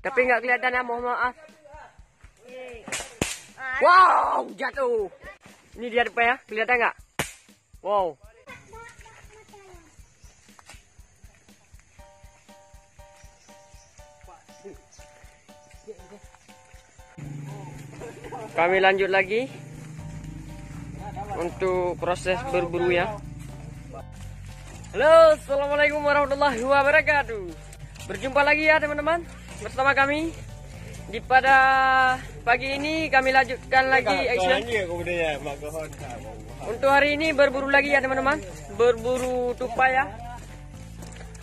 Tapi nggak kelihatan ya, mohon maaf. Wow, jatuh. Ini dia depan ya, kelihatan nggak? Wow. Kami lanjut lagi untuk proses berburu ya. Halo, assalamualaikum warahmatullahi wabarakatuh. Berjumpa lagi ya teman-teman bersama kami. Pada pagi ini kami lanjutkan lagi action. Untuk hari ini berburu lagi ya teman-teman, berburu tupai ya.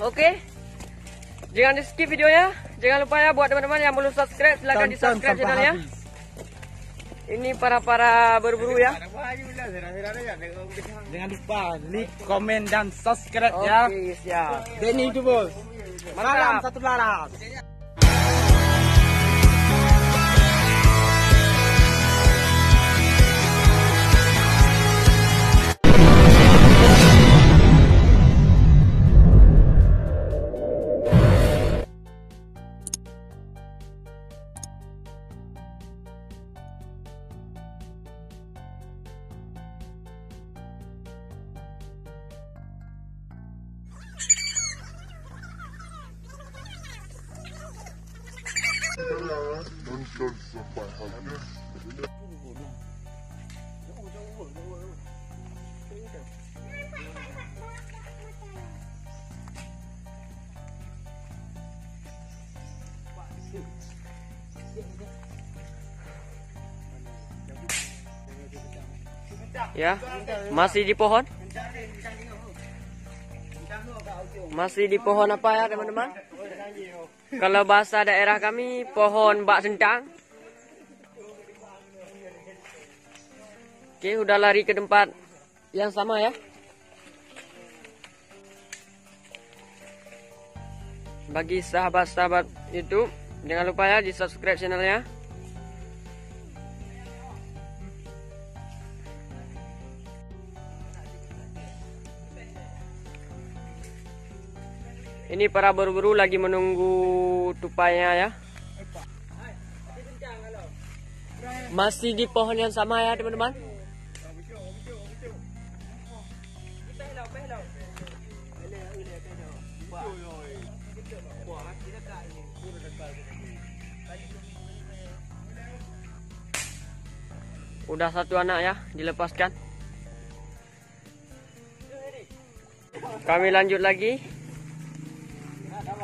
Oke, jangan di skip videonya. Jangan lupa ya buat teman-teman yang belum subscribe, silahkan di subscribe channelnya. Ini para berburu ya. Jangan lupa like, komen dan subscribe ya. Oke, siap. Denny itu bos. Malam satu malam. Nonton sampai habis. Ya, masih di pohon. Masih di pohon apa ya teman-teman? Kalau bahasa daerah kami pohon bak sentang. Oke, udah lari ke tempat yang sama ya. Bagi sahabat-sahabat YouTube, jangan lupa ya di subscribe channelnya. Ini para berburu lagi menunggu tupainya ya. Masih di pohon yang sama ya teman-teman. Udah satu anak ya dilepaskan. Kami lanjut lagi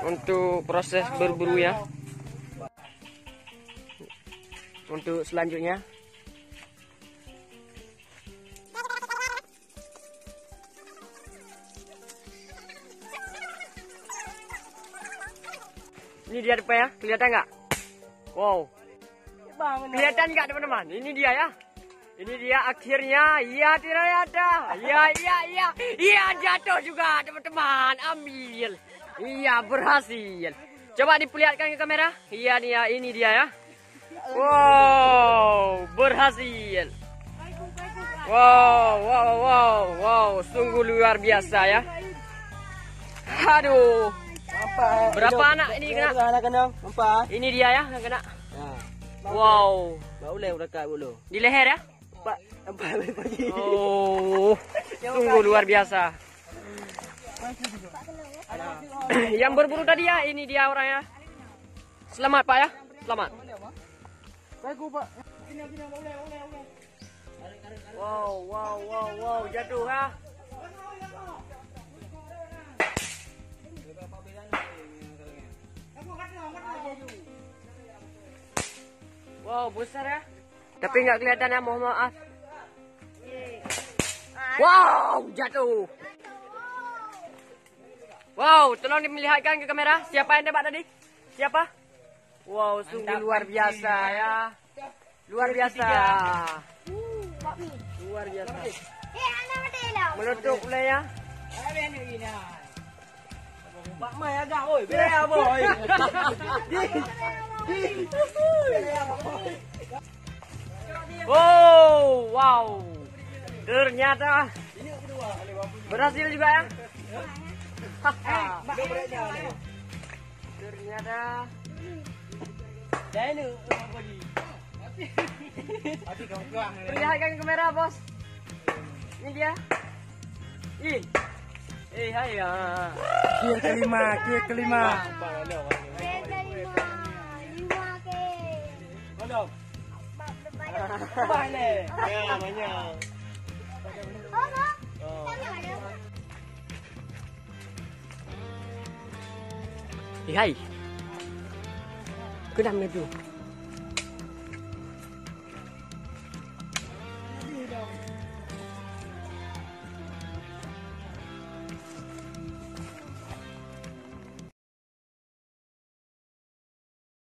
untuk proses berburu ya. Untuk selanjutnya ini dia depan ya, kelihatan nggak? Wow, kelihatan nggak teman-teman? Ini dia ya. Ini dia akhirnya. Iya, tidak ada. Iya jatuh juga teman-teman. Ambil. Iya, berhasil. Coba diperlihatkan ke kamera. Iya nih ya, ini dia ya. Wow, berhasil. Wow, sungguh luar biasa ya. Aduh. Berapa anak ini kena? Ini dia ya yang kena. Wow. Di leher ya? Oh, sungguh luar biasa. Yang berburu tadi ya, ini dia orangnya. Selamat Pak ya, selamat. Wow, jatuh ha. Wow, besar ya. Tapi nggak kelihatan ya, mohon maaf. Wow, jatuh. Wow, tolong dimelihatkan ke kamera. Siapa yang tembak tadi? Siapa? Wow, sungguh luar biasa ya. Luar biasa. Luar biasa. Meletup mulai ya. Pak Mai agak oi, bere boy. Wow. Ternyata berhasil juga ya. Ternyata Dah ni apa ni? Hati kau kuang. Perlihatkan ke kamera, bos. Ini dia. Hai ya. Kier kelima. K kelima, 5K. Kodok. Banyak. Banyak. Ya, banyak. Oh, no. Tanya ada. Hai. Kenapa tu?